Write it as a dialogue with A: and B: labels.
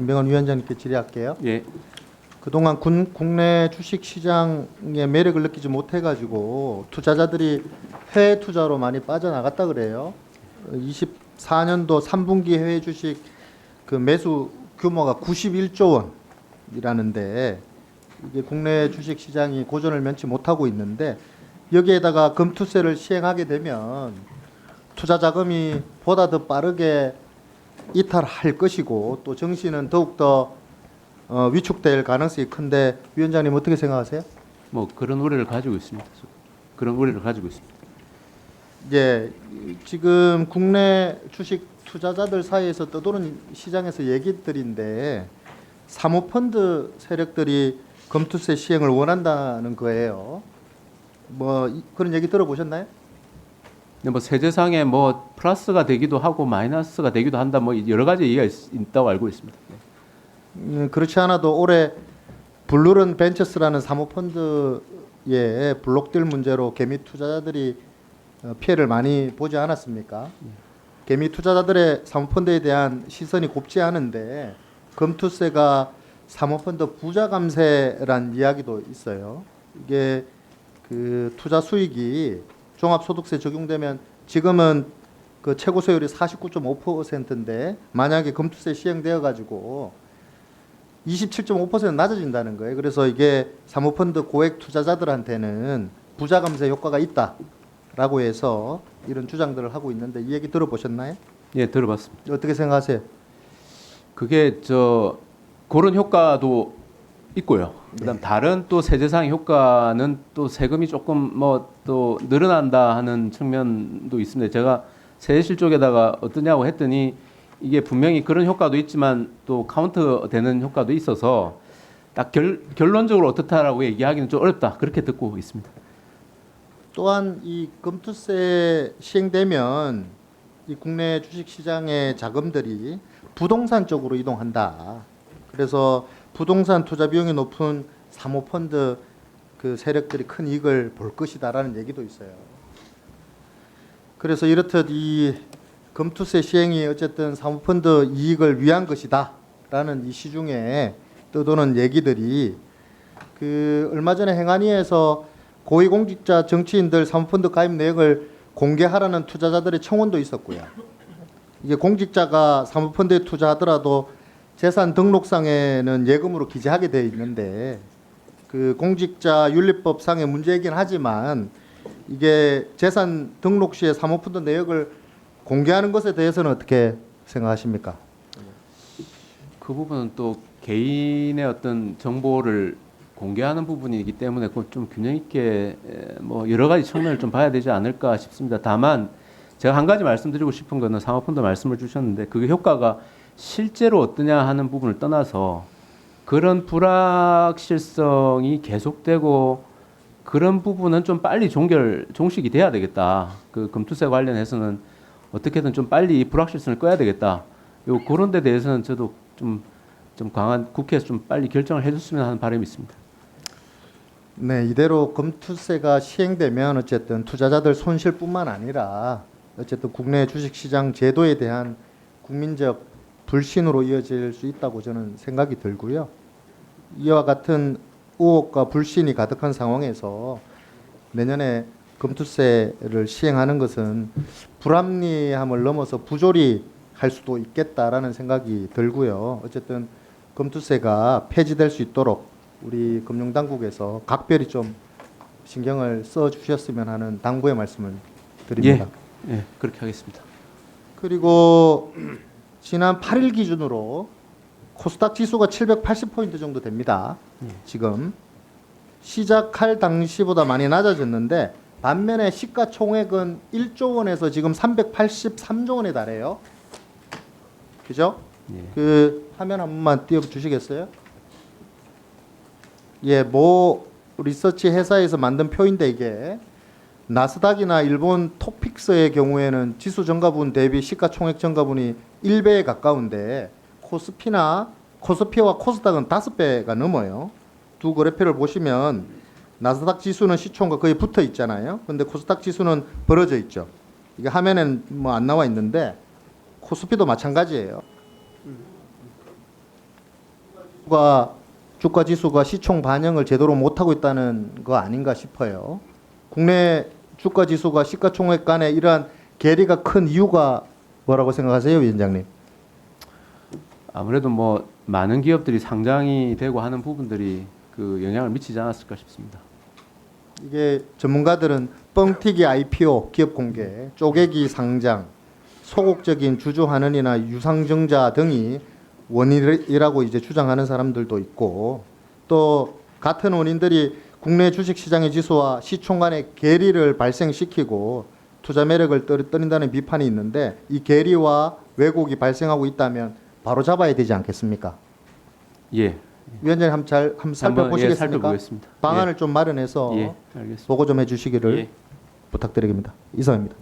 A: 김병헌 위원장님께 질의할게요.
B: 예.
A: 그동안 국내 주식시장의 매력을 느끼지 못해가지고 투자자들이 해외 투자로 많이 빠져나갔다 그래요. 24년도 3분기 해외 주식 그 매수 규모가 91조 원이라는데 이게 국내 주식시장이 고전을 면치 못하고 있는데 여기에다가 금투세를 시행하게 되면 투자 자금이 보다 더 빠르게 이탈할 것이고 또 정시는 더욱더 위축될 가능성이 큰데 위원장님 어떻게 생각하세요?
B: 뭐 그런 우려를 가지고 있습니다. 그런 우려를 가지고 있습니다.
A: 예, 지금 국내 주식 투자자들 사이에서 떠도는 시장에서 얘기들인데 사모펀드 세력들이 금투세 시행을 원한다는 거예요. 뭐 그런 얘기 들어보셨나요?
B: 뭐 세제상에 뭐 플러스가 되기도 하고 마이너스가 되기도 한다 뭐 여러 가지 얘기가 있다고 알고 있습니다.
A: 그렇지 않아도 올해 블루런 벤처스라는 사모펀드의 블록딜 문제로 개미 투자자들이 피해를 많이 보지 않았습니까? 개미 투자자들의 사모펀드에 대한 시선이 곱지 않은데 금투세가 사모펀드 부자 감세란 이야기도 있어요. 이게 그 투자 수익이 종합소득세 적용되면 지금은 그 최고세율이 49.5%인데 만약에 금투세 시행되어 가지고 27.5% 낮아진다는 거예요. 그래서 이게 사모펀드 고액 투자자들한테는 부자 감세 효과가 있다라고 해서 이런 주장들을 하고 있는데 이 얘기 들어보셨나요?
B: 예, 들어봤습니다.
A: 어떻게 생각하세요?
B: 그게 그런 효과도 있고요. 그다음 다른 또 세제상의 효과는 또 세금이 조금 뭐 또 늘어난다 하는 측면도 있습니다. 제가 세제실 쪽에다가 어떠냐고 했더니 이게 분명히 그런 효과도 있지만 또 카운터 되는 효과도 있어서 딱 결론적으로 어떻다라고 얘기하기는 좀 어렵다. 그렇게 듣고 있습니다.
A: 또한 이 금투세 시행되면 이 국내 주식시장의 자금들이 부동산 쪽으로 이동한다. 그래서 부동산 투자 비용이 높은 사모펀드 그 세력들이 큰 이익을 볼 것이다라는 얘기도 있어요. 그래서 이렇듯 이 금투세 시행이 어쨌든 사모펀드 이익을 위한 것이다라는 이 시중에 떠도는 얘기들이 그 얼마 전에 행안위에서 고위공직자 정치인들 사모펀드 가입 내역을 공개하라는 투자자들의 청원도 있었고요. 이게 공직자가 사모펀드에 투자하더라도 재산 등록상에는 예금으로 기재하게 되어 있는데 그 공직자 윤리법상의 문제이긴 하지만 이게 재산 등록 시에 사모펀드 내역을 공개하는 것에 대해서는 어떻게 생각하십니까?
B: 그 부분은 또 개인의 어떤 정보를 공개하는 부분이기 때문에 그건 좀 균형 있게 뭐 여러 가지 측면을 좀 봐야 되지 않을까 싶습니다. 다만 제가 한 가지 말씀드리고 싶은 거는 사모펀드 말씀을 주셨는데 그게 효과가 실제로 어떠냐 하는 부분을 떠나서 그런 불확실성이 계속되고 그런 부분은 좀 빨리 종식이 돼야 되겠다. 그 금투세 관련해서는 어떻게든 좀 빨리 이 불확실성을 꺼야 되겠다. 그런 데 대해서는 저도 좀 강한 국회에서 좀 빨리 결정을 해줬으면 하는 바람이 있습니다.
A: 네, 이대로 금투세가 시행되면 어쨌든 투자자들 손실뿐만 아니라 어쨌든 국내 주식시장 제도에 대한 국민적 불신으로 이어질 수 있다고 저는 생각이 들고요. 이와 같은 의혹과 불신이 가득한 상황에서 내년에 금투세를 시행하는 것은 불합리함을 넘어서 부조리할 수도 있겠다라는 생각이 들고요. 어쨌든 금투세가 폐지될 수 있도록 우리 금융당국에서 각별히 좀 신경을 써 주셨으면 하는 당부의 말씀을 드립니다.
B: 예, 그렇게 하겠습니다.
A: 그리고 지난 8일 기준으로 코스닥 지수가 780포인트 정도 됩니다. 지금 시작할 당시보다 많이 낮아졌는데 반면에 시가총액은 1조 원에서 지금 383조 원에 달해요. 그죠?
B: 예.
A: 그 화면 한 번만 띄워 주시겠어요? 예, 모 리서치 회사에서 만든 표인데 이게 나스닥이나 일본 토픽스의 경우에는 지수 증가분 대비 시가총액 증가분이 1배에 가까운데 코스피와 코스닥은 5배가 넘어요. 두 그래프를 보시면 나스닥 지수는 시총과 거의 붙어 있잖아요. 근데 코스닥 지수는 벌어져 있죠. 이게 화면엔 뭐 안 나와 있는데 코스피도 마찬가지예요. 주가 지수가 시총 반영을 제대로 못하고 있다는 거 아닌가 싶어요. 국내 주가 지수가 시가총액 간의 이러한 괴리가 큰 이유가 뭐라고 생각하세요, 위원장님?
B: 아무래도 뭐 많은 기업들이 상장이 되고 하는 부분들이 그 영향을 미치지 않았을까 싶습니다.
A: 이게 전문가들은 뻥튀기 IPO, 기업 공개, 쪼개기 상장, 소극적인 주주 환원이나 유상증자 등이 원인이라고 이제 주장하는 사람들도 있고, 또 같은 원인들이 국내 주식시장의 지수와 시총 간의 괴리를 발생시키고 투자 매력을 떨어뜨린다는 비판이 있는데, 이 괴리와 왜곡이 발생하고 있다면 바로 잡아야 되지 않겠습니까?
B: 예.
A: 위원장님 한번
B: 한번
A: 살펴보시겠습니까?
B: 살펴보겠습니다.
A: 방안을 좀 마련해서
B: 예, 알겠습니다.
A: 보고 좀 해주시기를
B: 예.
A: 부탁드립니다. 이상입니다.